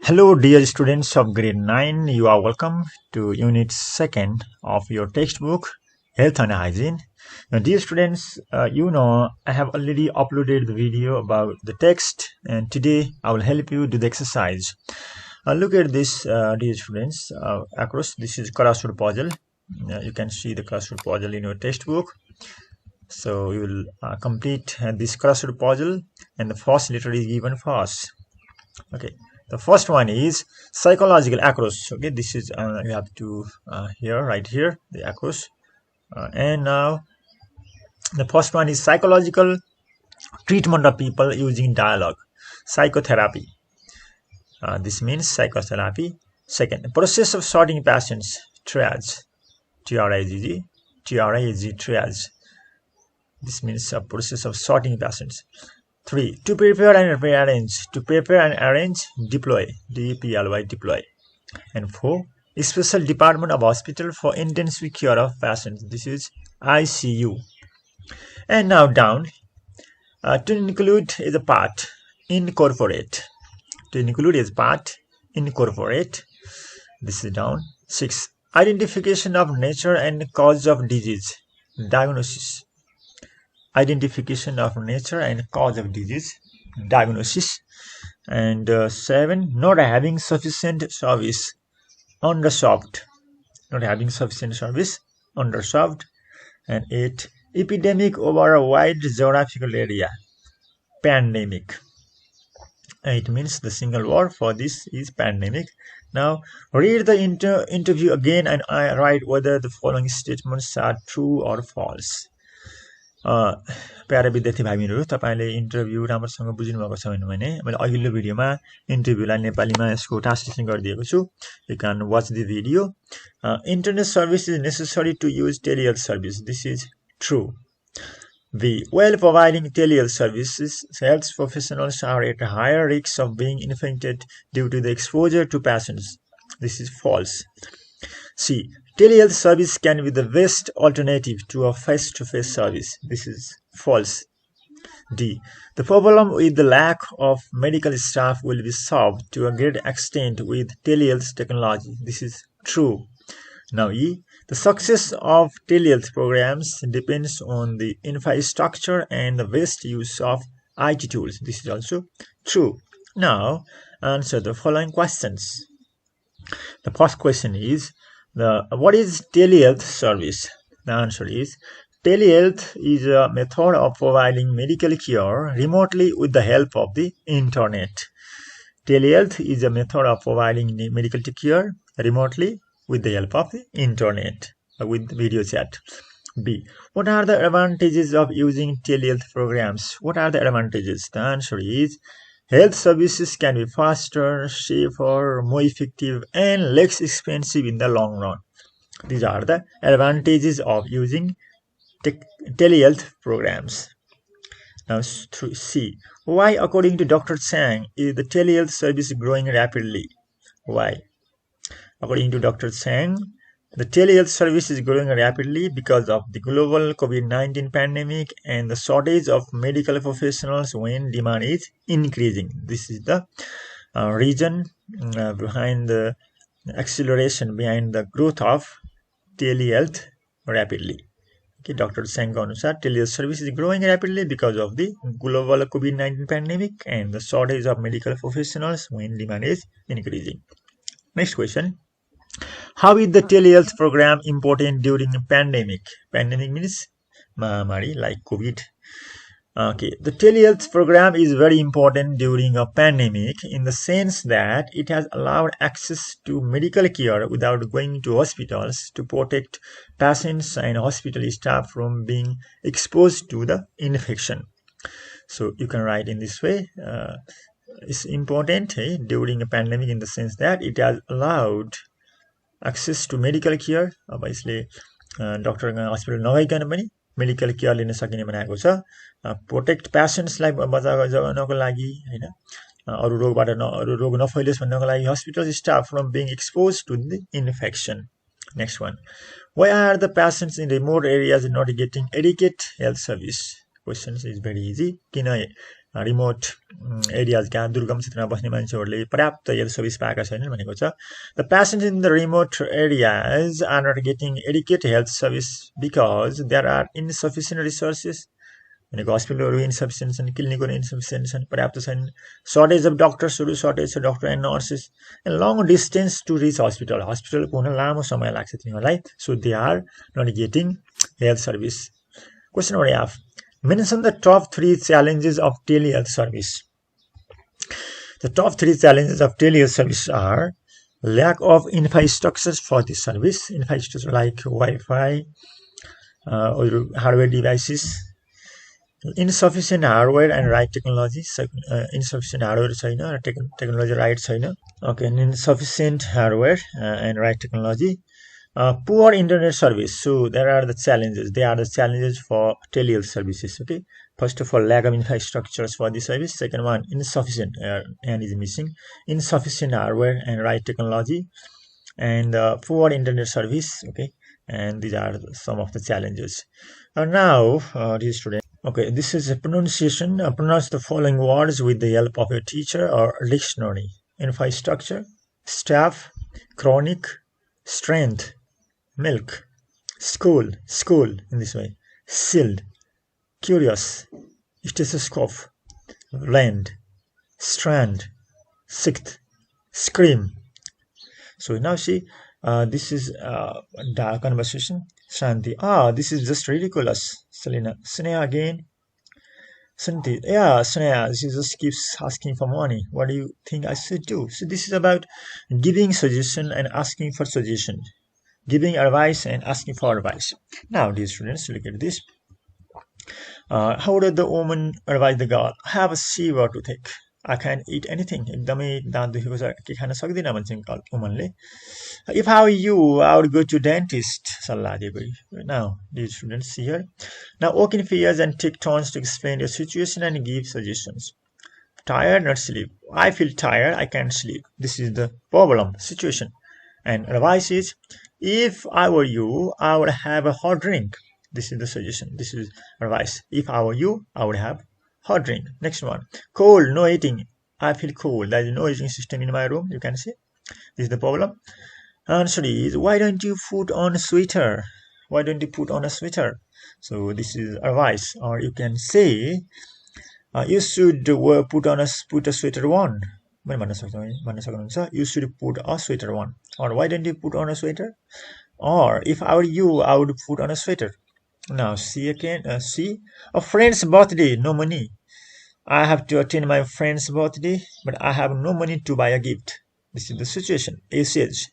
Hello dear students of grade 9, you are welcome to unit 2nd of your textbook Health and Hygiene. Now, dear students, I have already uploaded the video about the text, and today I will help you do the exercise. Look at this, dear students, across this is crossword puzzle. You can see the crossword puzzle in your textbook. So you will complete this crossword puzzle, and the first letter is given first. Okay, the first one is psychological across. Okay, this is you have to right here the across, and now the first one is psychological treatment of people using dialogue, psychotherapy. This means psychotherapy. Second, process of sorting patients, triage, TRIAG, triage. This means a process of sorting patients. 3. To prepare and rearrange. To prepare and arrange, deploy. DEPLY, deploy. And 4. Special Department of Hospital for Intensive Care of Patients. This is ICU. And now down. To include is a part. Incorporate. To include is part. Incorporate. This is down. 6. Identification of nature and cause of disease. Diagnosis. Identification of nature and cause of disease, diagnosis. And 7, not having sufficient service, underserved. Not having sufficient service, underserved. And 8, epidemic over a wide geographical area, pandemic. It means the single word for this is pandemic. Now read the interview again and I write whether the following statements are true or false. प्यारा विद्यार्थी भाइहरू, तपाईले interview राम्रोसँग बुझ्नु भएको छ भने मैले अघिल्लो भिडियोमा इन्टरभ्युलाई नेपालीमा यसको ट्रान्सलेसन गरिदिएको छु. You can watch the video. Internet service is necessary to use telehealth service. This is true. B. While providing telehealth services, health professionals are at a higher risk of being infected due to the exposure to patients. This is false. C. Telehealth service can be the best alternative to a face-to-face service. This is false. D. The problem with the lack of medical staff will be solved to a great extent with telehealth technology. This is true. Now E. The success of telehealth programs depends on the infrastructure and the best use of IT tools. This is also true. Now answer the following questions. The first question is, what is telehealth service? The answer is, telehealth is a method of providing medical care remotely with the help of the internet. Telehealth is a method of providing medical care remotely with the help of the internet, with video chat. B. What are the advantages of using telehealth programs? What are the advantages? The answer is, health services can be faster, safer, more effective, and less expensive in the long run. These are the advantages of using telehealth programs. Now C. Why, according to Dr. Chang, is the telehealth service growing rapidly? Why? According to Dr. Chang, the telehealth service is growing rapidly because of the global COVID-19 pandemic and the shortage of medical professionals when demand is increasing. This is the reason behind the acceleration, behind the growth of telehealth rapidly. Okay, Dr. Chang's अनुसार telehealth service is growing rapidly because of the global COVID-19 pandemic and the shortage of medical professionals when demand is increasing. Next question. How is the telehealth program important during a pandemic? Pandemic means mahamari like COVID. Okay, the telehealth program is very important during a pandemic in the sense that it has allowed access to medical care without going to hospitals to protect patients and hospital staff from being exposed to the infection. So you can write in this way. It's important during a pandemic in the sense that it has allowed access to medical care. अब यसले doctor hospital नगइकन पनि medical care लिन सकिने बनाएको छ. Protect पेशेन्ट्सलाई बचाउनको लागि हैन, अरु रोग नफैलियोस् भन्नको लागि hospital staff from being exposed to the infection. Next one. Why are the patients in remote areas not getting adequate health service? Question is very easy. किन रिमोट एरियाज कहाँ दुर्गम क्षेत्रमा बस्ने मान्छेहरूले पर्याप्त हेल्थ सर्भिस पाएका छैनन् भनेको छ the patients in the remote areas are not getting adequate health service because there are insufficient resources भनेको हस्पिटलहरू इन्सफिसियन्ट छन् क्लिनिकहरू इन्सफिसियन्ट छन् पर्याप्त छैन सर्टेज अफ डक्टर्सहरू सर्टेज छ doctor and nurses and long distance to reach हस्पिटलको हुन लामो समय लाग्छ तिनीहरूलाई so they are not getting health service question number F mention the top 3 challenges of telehealth service. The top 3 challenges of telehealth service are lack of infrastructures for this service, infrastructure like Wi-Fi or hardware devices, insufficient hardware and right technology, insufficient hardware छैन र technology right छैन. Okay, insufficient hardware and right technology. Poor internet service. So there are the challenges. They are the challenges for telehealth services. Okay. First of all, lack of infrastructures for the service. Second one, insufficient and is missing. Insufficient hardware and right technology, and poor internet service. Okay. And these are some of the challenges. Now, dear student. Okay, this is a pronunciation. Pronounce the following words with the help of a teacher or dictionary. Infrastructure, staff, chronic, strength, milk, school in this way, sealed, curious, stethoscope, land, strand, sixth, scream. So now see, this is dark conversation. Shanti, this is just ridiculous. Selena, Sneha again. Shanti, yeah, Sneha, she just keeps asking for money. What do you think I should do? So this is about giving suggestion and asking for suggestion. Giving advice and asking for advice. Now, dear students, look at this. How did the woman advise the girl? Have a severe toothache. I can't eat anything. एकदमै दाँत दुखेको छ के खान सक्दिनँ भन्छ womanले. If I were you, I would go to dentist. सल्लाह दिएको. Now, dear students, see here. Now, walk in pairs and take turns to explain your situation and give suggestions. Tired, not sleep. I feel tired. I can't sleep. This is the problem, situation. And advice is, if I were you, I would have a hot drink. This is the suggestion. This is advice. If I were you, I would have hot drink. Next one. Cold, no eating. I feel cold. There is no heating system in my room. You can see. This is the problem. Answer is, why don't you put on a sweater? Why don't you put on a sweater? So this is advice. Or you can say, you should put a sweater on. You should put a sweater on. Or why don't you put on a sweater? Or if I were you, I would put on a sweater. Now see again. See, a friend's birthday, no money. I have to attend my friend's birthday, but I have no money to buy a gift. This is the situation. A says,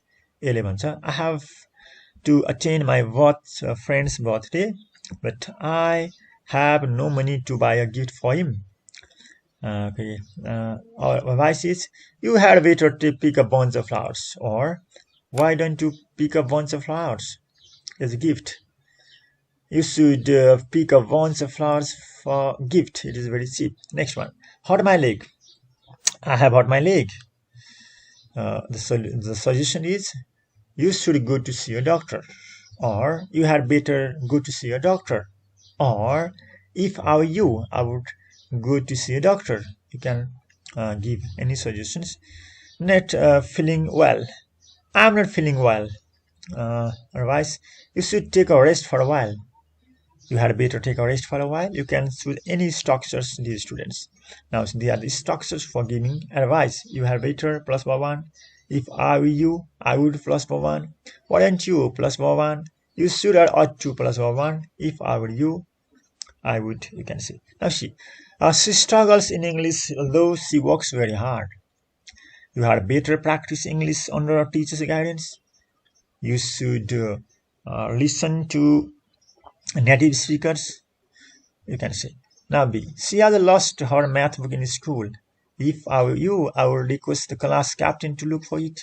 I have to attend my friend's birthday, but I have no money to buy a gift for him. Okay. Our advice is, you had better to pick a bunch of flowers. Or, why don't you pick a bunch of flowers as a gift? You should pick a bunch of flowers for gift. It is very cheap. Next one. Hurt my leg. I have hurt my leg. The suggestion is, you should go to see a doctor. Or, you had better go to see a doctor. Or, if I were you, I would go to see a doctor. You can give any suggestions. Not feeling well. I'm not feeling well. Otherwise, you should take a rest for a while. You had better take a rest for a while. You can choose any structures, these students. Now, there are the structures for giving advice. You had better plus by 1. If I were you, I would plus by 1. Why don't you plus by 1? You should or ought to plus by 1. If I were you, I would, you can see. Now she struggles in English, although she works very hard. You had better practice English under a teacher's guidance. You should listen to native speakers. You can say. Now B. She has lost her math book in school. If I were you, I would request the class captain to look for it.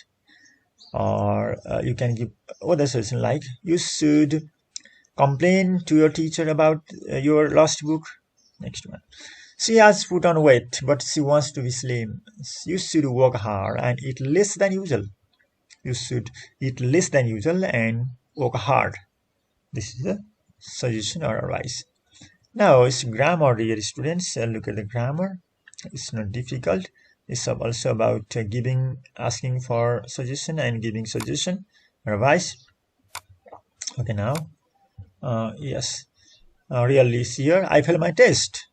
Or you can give other suggestion like, you should complain to your teacher about your lost book. Next one. She has put on weight, but she wants to be slim. You should work hard and eat less than usual. You should eat less than usual and work hard. This is the suggestion or advice. Now it's grammar here, students. Look at the grammar. It's not difficult. It's also about asking for suggestion and giving suggestion. Revise. Okay, now. Yes. Really is here. I failed my test.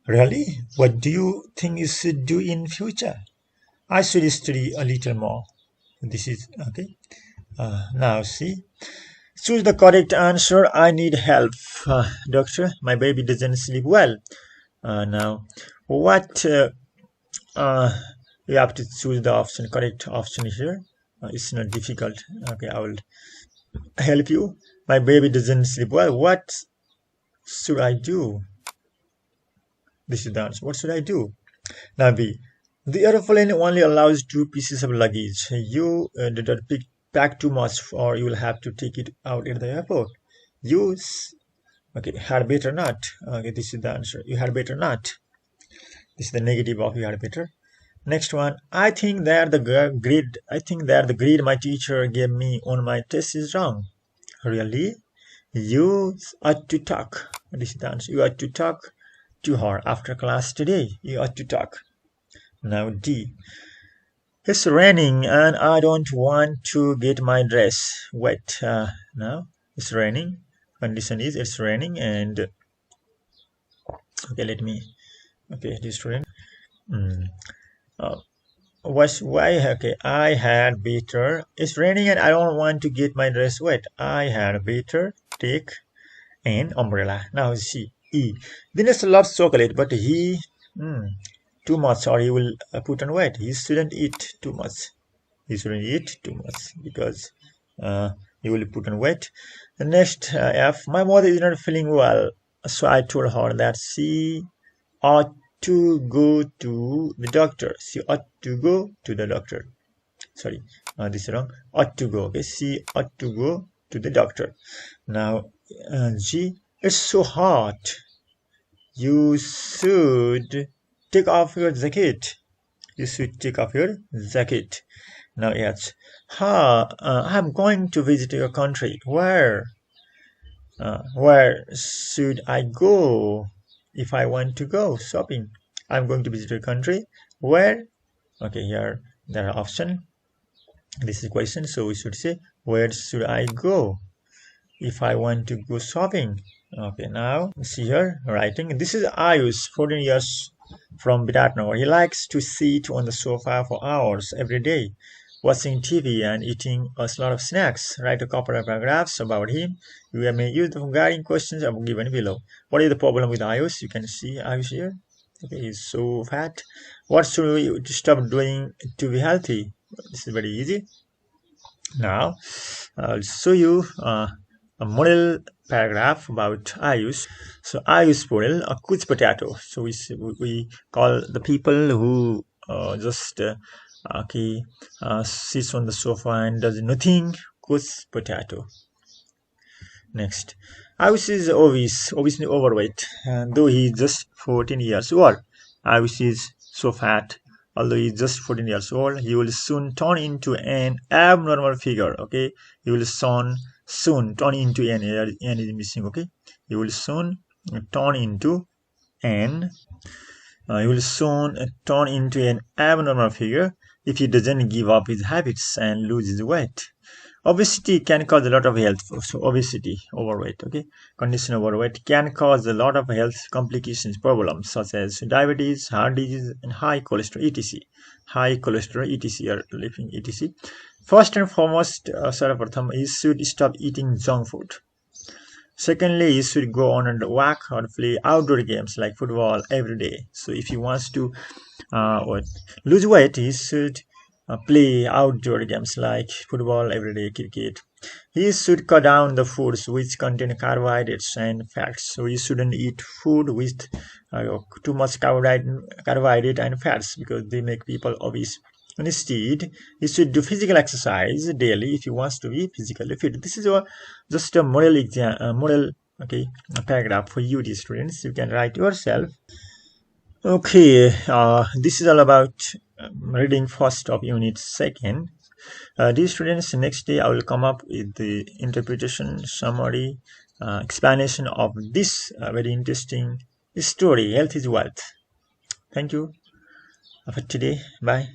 Really? What do you think you should do in future? I should study a little more. This is okay. Now see. Choose the correct answer. I need help. Doctor, my baby doesn't sleep well. Now, what you have to choose the option, correct option here. It's not difficult. Okay, I will help you. My baby doesn't sleep well. What should I do? This is the answer. What should I do? Now B. The airplane only allows 2 pieces of luggage. You did not pack too much, or you will have to take it out at the airport. You okay, had better not. Okay, this is the answer. You had better not. This is the negative of you had better. Next one. I think that the grade. I think that the grade my teacher gave me on my test is wrong. Really? You ought to talk. This is the answer. You ought to talk to her after class today. You ought to talk. Now D. It's raining and I don't want to get my dress wet. Now it's raining. Condition is it's raining and okay. Let me okay. This rain. Uh, why? Okay, I had better. It's raining and I don't want to get my dress wet. I had better take an umbrella. Now see E. Dinesh loves chocolate, but he too much or he will put on weight. He shouldn't eat too much. He shouldn't eat too much because he will put on weight. The next F. My mother is not feeling well, so I told her that she ought to go to the doctor. She ought to go to the doctor. Sorry, this is wrong. Ought to go. Okay, she ought to go to the doctor. Now G. It's so hot. You should take off your jacket. You should take off your jacket. Now yes. I'm going to visit your country. Where? Where should I go if I want to go shopping? I'm going to visit your country. Where? Okay, here there are options. This is question, so we should say where should I go if I want to go shopping? Okay, now see here writing. This is Ayush, 14 years from Biratnagar. He likes to sit on the sofa for hours every day, watching TV and eating a lot of snacks. Write a couple of paragraphs about him. You may use the guiding questions given below. What is the problem with Ayush? You can see Ayush here. Okay, he's so fat. What should we stop doing to be healthy? This is very easy. Now, I'll show you a model paragraph about Ayush. So Ayush model a couch potato. So we call the people who just okay sits on the sofa and does nothing couch potato. Next, Ayush is obviously overweight, and though he is just 14 years old. Ayush is so fat. Although he is just 14 years old, he will soon turn into an abnormal figure. Okay, he will soon turn into an is missing. Okay, he will soon turn into an he will soon turn into an abnormal figure if he doesn't give up his habits and lose his weight. Obesity can cause a lot of health. So obesity, overweight, okay, condition overweight can cause a lot of health complications, problems such as diabetes, heart disease, and high cholesterol, etc. High cholesterol, etc. or living, etc. First and foremost, Sarvapratham, you should stop eating junk food. Secondly, you should go on and walk or play outdoor games like football every day. So if he wants to what, lose weight, he should play outdoor games like football every day, cricket. He should cut down the foods which contain carbohydrates and fats. So he shouldn't eat food with too much carbohydrate and fats because they make people obese. Instead, he should do physical exercise daily if he wants to be physically fit. This is just a model exam, model okay, a paragraph for you, dear students. You can write yourself. Okay, this is all about reading first of unit second. Dear students, next day I will come up with the interpretation summary explanation of this very interesting story. Health is wealth. Thank you for today. Bye.